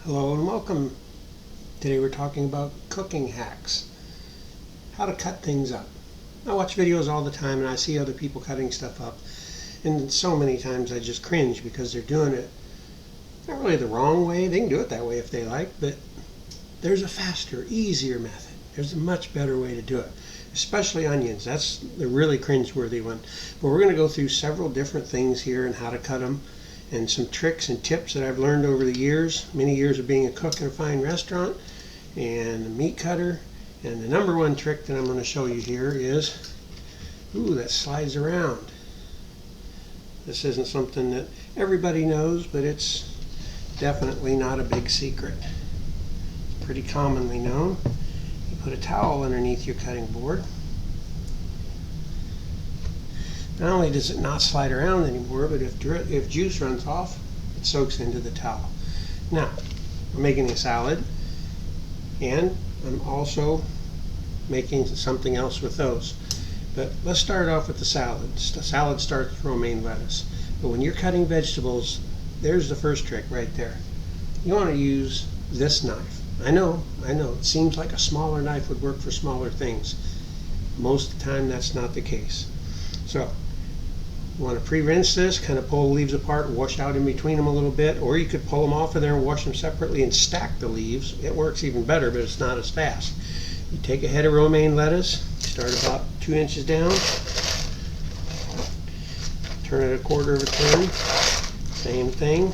Hello and welcome. Today we're talking about cooking hacks. How to cut things up. I watch videos all the time and I see other people cutting stuff up, and so many times I just cringe because they're doing it not really the wrong way. They can do it that way if they like, but there's a faster, easier method. There's a much better way to do it, especially onions. That's the really cringe-worthy one. But we're going to go through several different things here and how to cut them, and some tricks and tips that I've learned over the years, many years of being a cook in a fine restaurant and a meat cutter. And the number one trick that I'm going to show you here is, that slides around. This isn't something that everybody knows, but it's definitely not a big secret. It's pretty commonly known. You put a towel underneath your cutting board. Not only does it not slide around anymore, but if juice runs off, it soaks into the towel. Now, I'm making a salad, and I'm also making something else with those. But let's start off with the salad. The salad starts with romaine lettuce. But when you're cutting vegetables, there's the first trick right there. You want to use this knife. I know, it seems like a smaller knife would work for smaller things. Most of the time, that's not the case. So, you want to pre-rinse this, kind of pull the leaves apart, wash out in between them a little bit, or you could pull them off of there and wash them separately and stack the leaves. It works even better, but it's not as fast. You take a head of romaine lettuce, start about 2 inches down, turn it a quarter of a turn, same thing,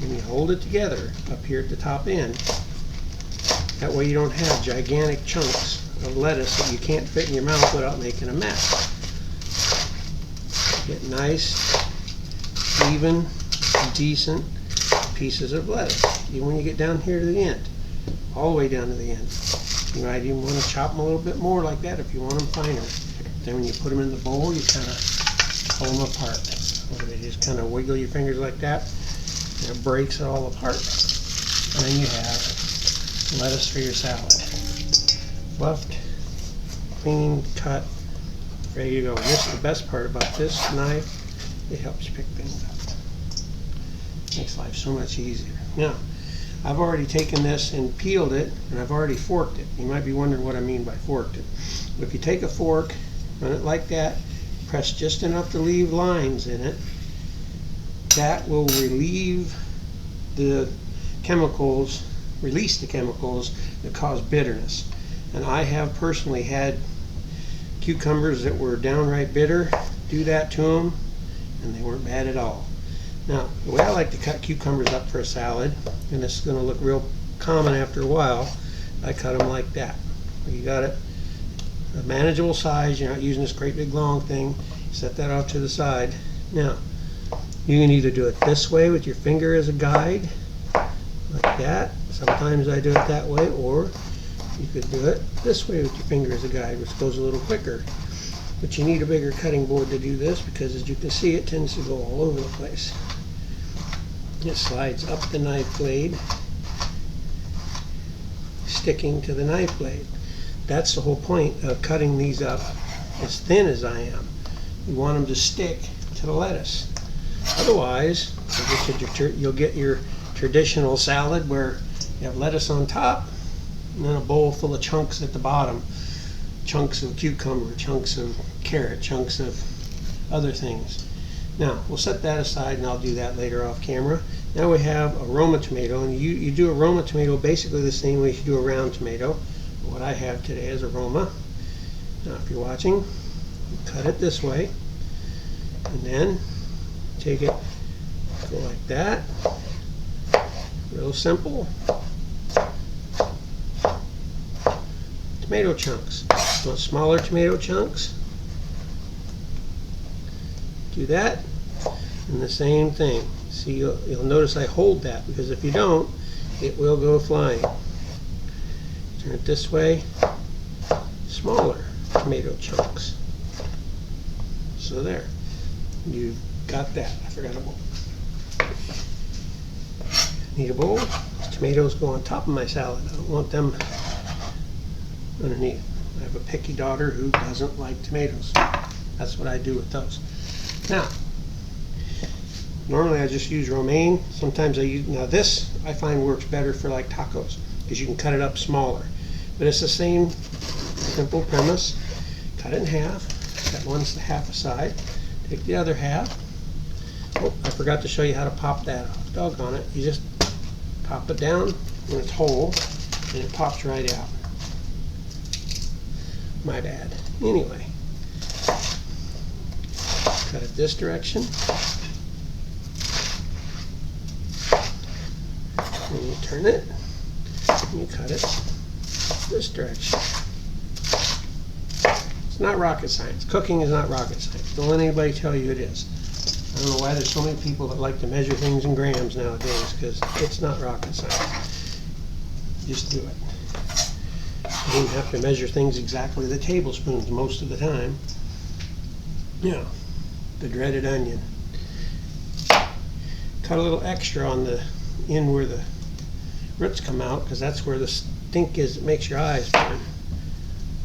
and you hold it together up here at the top end. That way you don't have gigantic chunks of lettuce that you can't fit in your mouth without making a mess. Get nice, even, decent pieces of lettuce. Even when you get down here to the end, all the way down to the end. You might even want to chop them a little bit more like that if you want them finer. Then when you put them in the bowl, you kind of pull them apart. Or you just kind of wiggle your fingers like that, and it breaks it all apart. And then you have lettuce for your salad. Fluffed, clean, cut, ready to go. This is the best part about this knife. It helps you pick things up. Makes life so much easier. Now, I've already taken this and peeled it, and I've already forked it. You might be wondering what I mean by forked it. But if you take a fork, run it like that, press just enough to leave lines in it, that will relieve the chemicals, release the chemicals that cause bitterness. And I have personally had cucumbers that were downright bitter, do that to them, and they weren't bad at all. Now, the way I like to cut cucumbers up for a salad, and this is going to look real common after a while, I cut them like that. You got it, a manageable size, you're not using this great big long thing, set that off to the side. Now, you can either do it this way with your finger as a guide, like that. Sometimes I do it that way, or you could do it this way with your finger as a guide, which goes a little quicker. But you need a bigger cutting board to do this because, as you can see, it tends to go all over the place. It slides up the knife blade, sticking to the knife blade. That's the whole point of cutting these up as thin as I am. You want them to stick to the lettuce. Otherwise, you'll get your traditional salad where you have lettuce on top and then a bowl full of chunks at the bottom. Chunks of cucumber, chunks of carrot, chunks of other things. Now, we'll set that aside, and I'll do that later off camera. Now we have a Roma tomato, and you do a Roma tomato basically the same way you do a round tomato. What I have today is a Roma. Now, if you're watching, you cut it this way, and then take it, go like that. Real simple. Tomato chunks. Want smaller tomato chunks? Do that, and the same thing. See, you'll notice I hold that, because if you don't, it will go flying. Turn it this way. Smaller tomato chunks. So there, you've got that. I forgot a bowl. Need a bowl. These tomatoes go on top of my salad. I don't want them underneath. I have a picky daughter who doesn't like tomatoes. That's what I do with those. Now, Normally I just use romaine. Sometimes I use, now this I find works better for like tacos, because you can cut it up smaller. But it's the same simple premise. Cut it in half. Cut one half aside. Take the other half. Oh, I forgot to show you how to pop that off. Doggone it. You just pop it down when it's whole, and it pops right out. My bad. Anyway, cut it this direction. And you turn it, and you cut it this direction. It's not rocket science. Cooking is not rocket science. Don't let anybody tell you it is. I don't know why there's so many people that like to measure things in grams nowadays, because it's not rocket science. Just do it. You don't have to measure things exactly the tablespoons most of the time. Yeah, the dreaded onion. Cut a little extra on the end where the roots come out, because that's where the stink is that makes your eyes burn.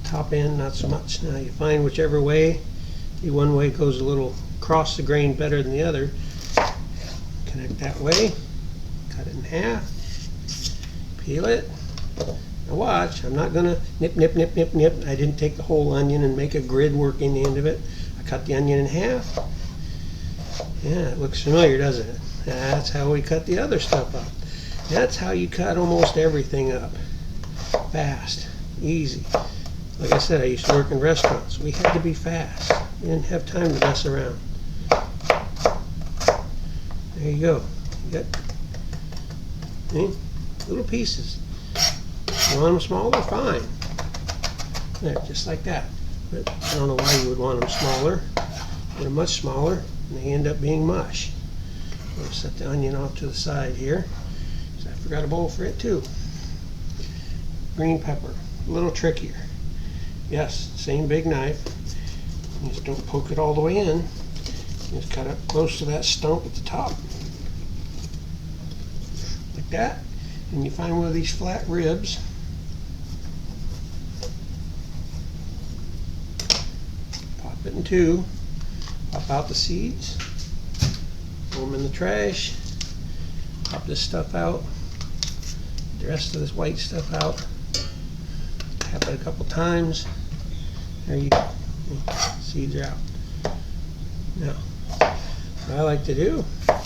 Top end, not so much. Now you find whichever way, one way goes a little across the grain better than the other. Connect that way, cut it in half, peel it. Now watch, I'm not going to nip, nip, nip, nip, nip. I didn't take the whole onion and make a grid working the end of it. I cut the onion in half. Yeah, it looks familiar, doesn't it? That's how we cut the other stuff up. That's how you cut almost everything up. Fast, easy. Like I said, I used to work in restaurants. We had to be fast. We didn't have time to mess around. There you go. You got little pieces. You want them smaller? Fine. There, just like that. But I don't know why you would want them smaller. They're much smaller, and they end up being mush. I'll set the onion off to the side here. So I forgot a bowl for it too. Green pepper, a little trickier. Yes, same big knife. You just don't poke it all the way in. You just cut up close to that stump at the top. Like that. And you find one of these flat ribs. Pop it in two. Pop out the seeds. Throw them in the trash. Pop this stuff out. The rest of this white stuff out. Tap it a couple times. There you go. Seeds are out. Now, what I like to do, I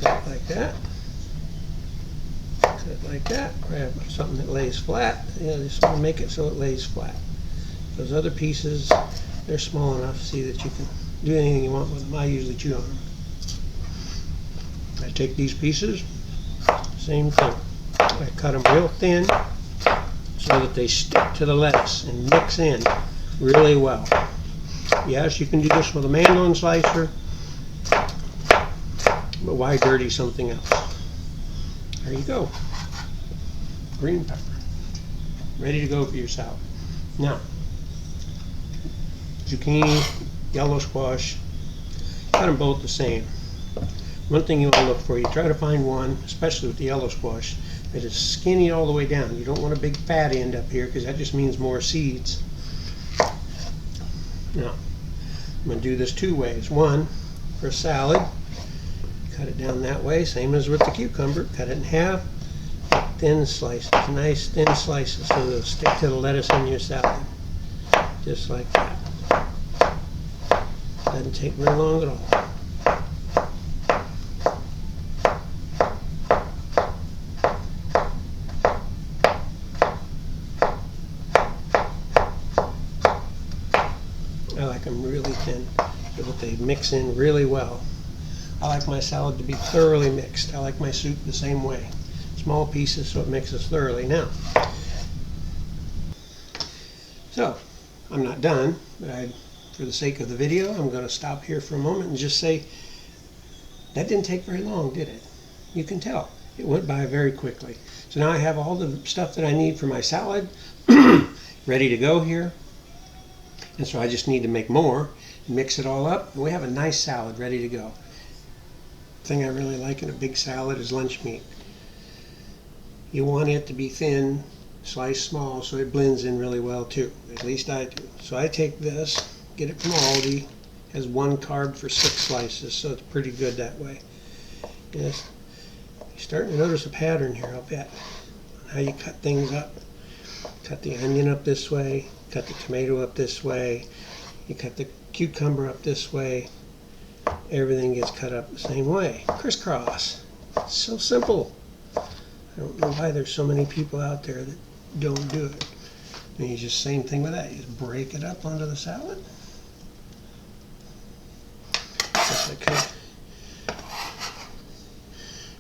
cut it like that. Cut it like that. Grab something that lays flat. Just want to make it so it lays flat. Those other pieces, they're small enough, see, that you can do anything you want with them. I usually chew on them. I take these pieces, same thing. I cut them real thin so that they stick to the lettuce and mix in really well. Yes, you can do this with a mandolin slicer, but why dirty something else? There you go. Green pepper. Ready to go for your salad. Now, zucchini, yellow squash, cut them both the same. One thing you want to look for, you try to find one, especially with the yellow squash, that is skinny all the way down. You don't want a big fat end up here, because that just means more seeds. Now, I'm going to do this two ways. One, for a salad, cut it down that way, same as with the cucumber. Cut it in half, thin slices, nice thin slices, so they'll stick to the lettuce in your salad. Just like that. Doesn't take very long at all. I like them really thin so that they mix in really well. I like my salad to be thoroughly mixed. I like my soup the same way. Small pieces so it mixes thoroughly. Now, so I'm not done, but for the sake of the video, I'm going to stop here for a moment and just say that didn't take very long, did it? You can tell. It went by very quickly. So now I have all the stuff that I need for my salad ready to go here. And so I just need to make more, mix it all up, and we have a nice salad ready to go. The thing I really like in a big salad is lunch meat. You want it to be thin, sliced small, so it blends in really well too. At least I do. So I take this, get it from Aldi, has 1 carb for 6 slices, so it's pretty good that way. Just You're starting to notice a pattern here, I'll bet, on how you cut things up. Cut the onion up this way, cut the tomato up this way, you cut the cucumber up this way. Everything gets cut up the same way, crisscross. It's so simple. I don't know why there's so many people out there that don't do it. And you just same thing with that. You just break it up onto the salad. Guess I could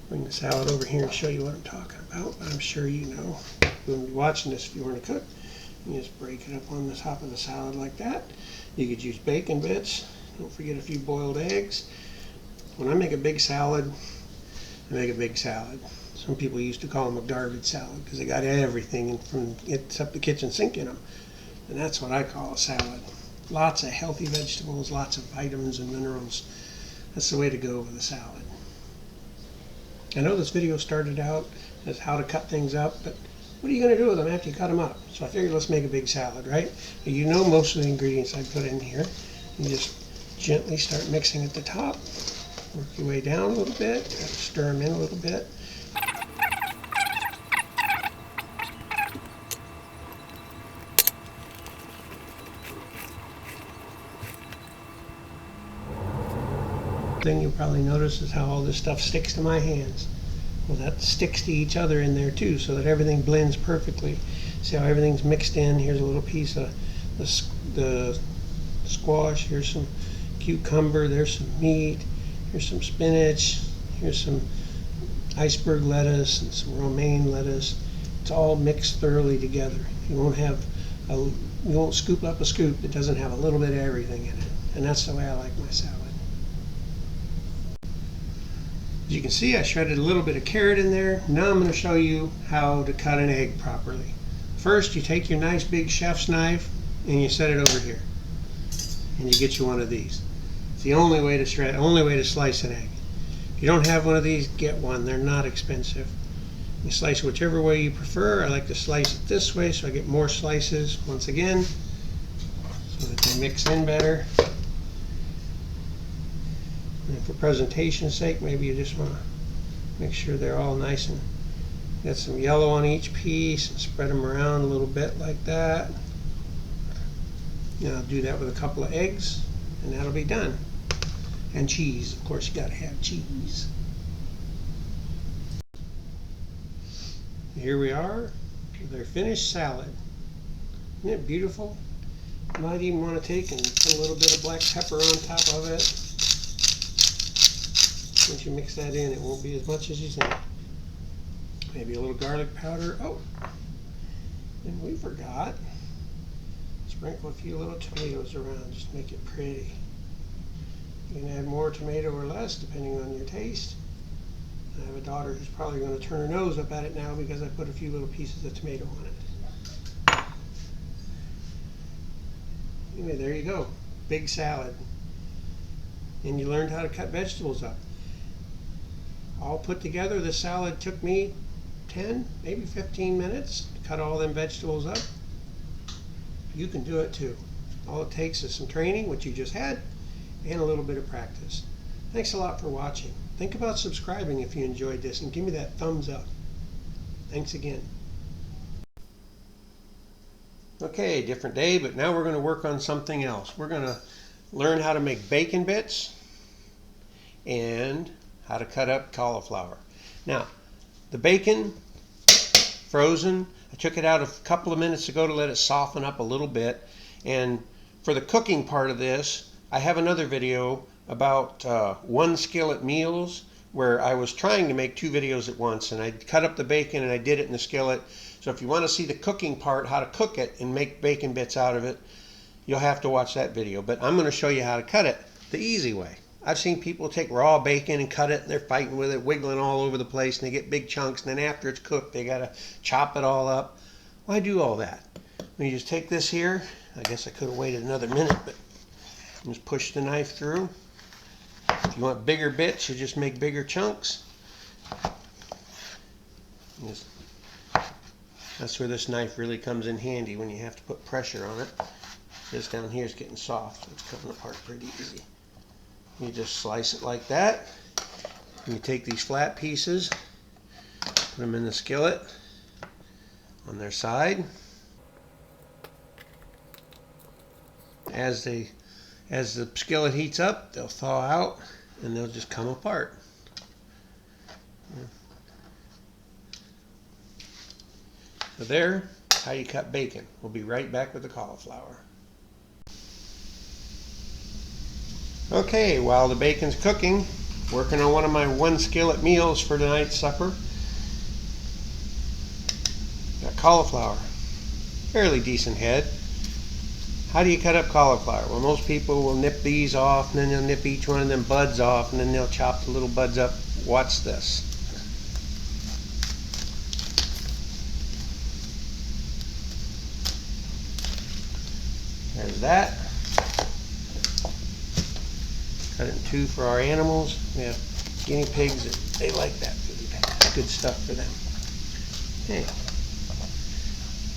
bring the salad over here and show you what I'm talking about, but I'm sure you know. You wouldn't be watching this if you weren't a cook. You just break it up on the top of the salad like that. You could use bacon bits. Don't forget a few boiled eggs. When I make a big salad, I make a big salad. Some people used to call them a garbage salad because they got everything from except the kitchen sink in them. And that's what I call a salad. Lots of healthy vegetables, lots of vitamins and minerals. That's the way to go with a salad. I know this video started out as how to cut things up, but what are you going to do with them after you cut them up? So I figured let's make a big salad, right? You know most of the ingredients I put in here. You just gently start mixing at the top. Work your way down a little bit. Got to stir them in a little bit. Thing you'll probably notice is how all this stuff sticks to my hands. Well, that sticks to each other in there too, so that everything blends perfectly. See how everything's mixed in? Here's a little piece of the squash. Here's some cucumber. There's some meat. Here's some spinach. Here's some iceberg lettuce and some romaine lettuce. It's all mixed thoroughly together. You won't scoop up a scoop that doesn't have a little bit of everything in it. And that's the way I like my salad. As you can see, I shredded a little bit of carrot in there. Now I'm going to show you how to cut an egg properly. First, you take your nice big chef's knife and you set it over here. And you get you one of these. It's the only way to slice an egg. If you don't have one of these, get one. They're not expensive. You slice whichever way you prefer. I like to slice it this way so I get more slices once again, so that they mix in better. And for presentation's sake, maybe you just want to make sure they're all nice and get some yellow on each piece and spread them around a little bit like that. Now do that with a couple of eggs and that'll be done. And cheese, of course you got to have cheese. Here we are with our finished salad. Isn't it beautiful? You might even want to take and put a little bit of black pepper on top of it. Once you mix that in, it won't be as much as you think. Maybe a little garlic powder. Oh, and we forgot. Sprinkle a few little tomatoes around, just make it pretty. You can add more tomato or less depending on your taste. I have a daughter who's probably going to turn her nose up at it now because I put a few little pieces of tomato on it. Anyway, there you go. Big salad. And you learned how to cut vegetables up. All put together, the salad took me 10, maybe 15 minutes to cut all them vegetables up. You can do it too. All it takes is some training, which you just had, and a little bit of practice. Thanks a lot for watching. Think about subscribing if you enjoyed this and give me that thumbs up. Thanks again. Okay, different day, but now we're going to work on something else. We're going to learn how to make bacon bits and how to cut up cauliflower. Now, the bacon, frozen, I took it out a couple of minutes ago to let it soften up a little bit. And for the cooking part of this, I have another video about one skillet meals where I was trying to make two videos at once, and I cut up the bacon and I did it in the skillet. So if you want to see the cooking part, how to cook it and make bacon bits out of it, you'll have to watch that video. But I'm going to show you how to cut it the easy way. I've seen people take raw bacon and cut it, and they're fighting with it, wiggling all over the place, and they get big chunks, and then after it's cooked, they got to chop it all up. Why do all that? You just take this here. I guess I could have waited another minute, but just push the knife through. If you want bigger bits, you just make bigger chunks. That's where this knife really comes in handy when you have to put pressure on it. This down here is getting soft, so it's coming apart pretty easy. You just slice it like that. And you take these flat pieces Put them in the skillet on their side. As the skillet heats up, they'll thaw out and they'll just come apart. So there's how you cut bacon. We'll be right back with the cauliflower. Okay, while the bacon's cooking, working on one of my one skillet meals for tonight's supper. Got cauliflower, fairly decent head. How do you cut up cauliflower? Well, most people will nip these off, and then they'll nip each one of them buds off, and then they'll chop the little buds up. Watch this. There's that. Cut it in two for our animals. We have guinea pigs, they like that food. Good stuff for them. Okay.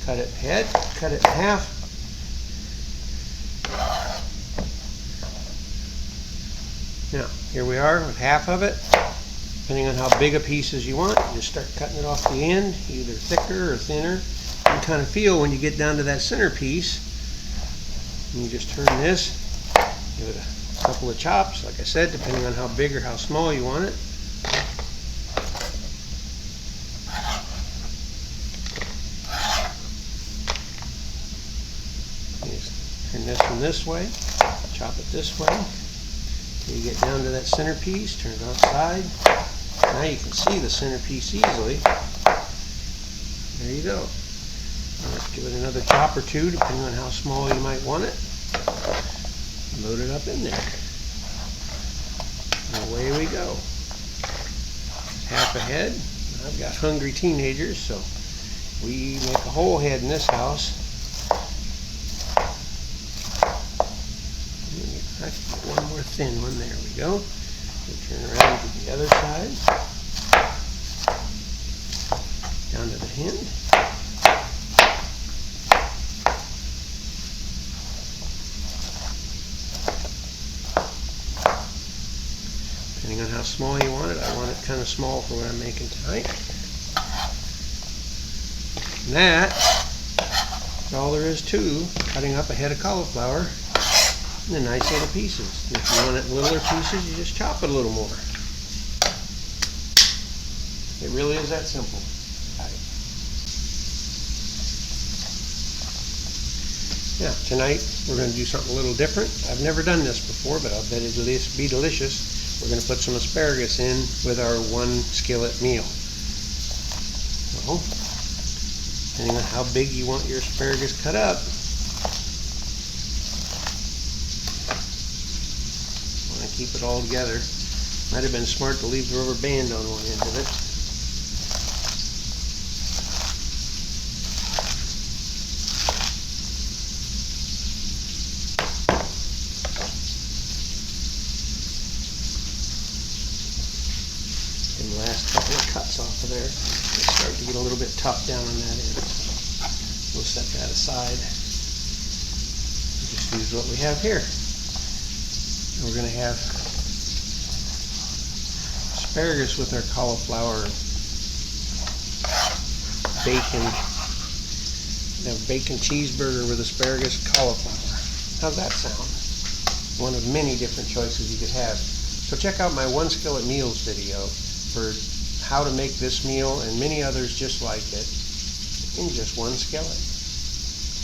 Cut it head, cut it in half. Now, here we are with half of it. Depending on how big a piece as you want, you just start cutting it off the end, either thicker or thinner. You can kind of feel when you get down to that center piece. And you just turn this, give it a couple of chops, like I said, depending on how big or how small you want it. Turn this one this way, chop it this way. You get down to that center piece, turn it outside. Now you can see the center piece easily. There you go. Now let's give it another chop or two, depending on how small you might want it. Load it up in there. And away we go. Half a head. I've got hungry teenagers, so we make a whole head in this house. I can get one more thin one. There we go. We'll turn around to the other side. Down to the end. Depending on how small you want it. I want it kind of small for what I'm making tonight. And that's all there is to cutting up a head of cauliflower in nice little pieces. And if you want it in littler pieces, you just chop it a little more. It really is that simple. Now, tonight we're going to do something a little different. I've never done this before, but I'll bet it'll be delicious. We're going to put some asparagus in with our one skillet meal. So, depending on how big you want your asparagus cut up, keep it all together. Might have been smart to leave the rubber band on one end of it. And the last couple of cuts off of there, they start to get a little bit tough down on that end. So we'll set that aside. Just use what we have here. We're going to have asparagus with our cauliflower, bacon. Have bacon cheeseburger with asparagus cauliflower. How's that sound? One of many different choices you could have. So check out my One Skillet Meals video for how to make this meal and many others just like it in just one skillet.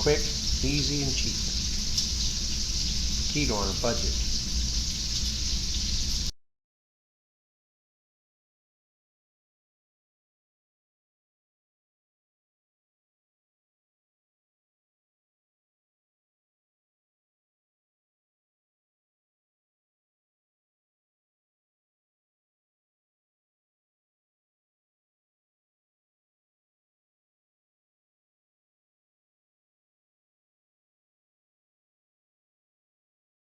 Quick, easy, and cheap. Keto on a budget.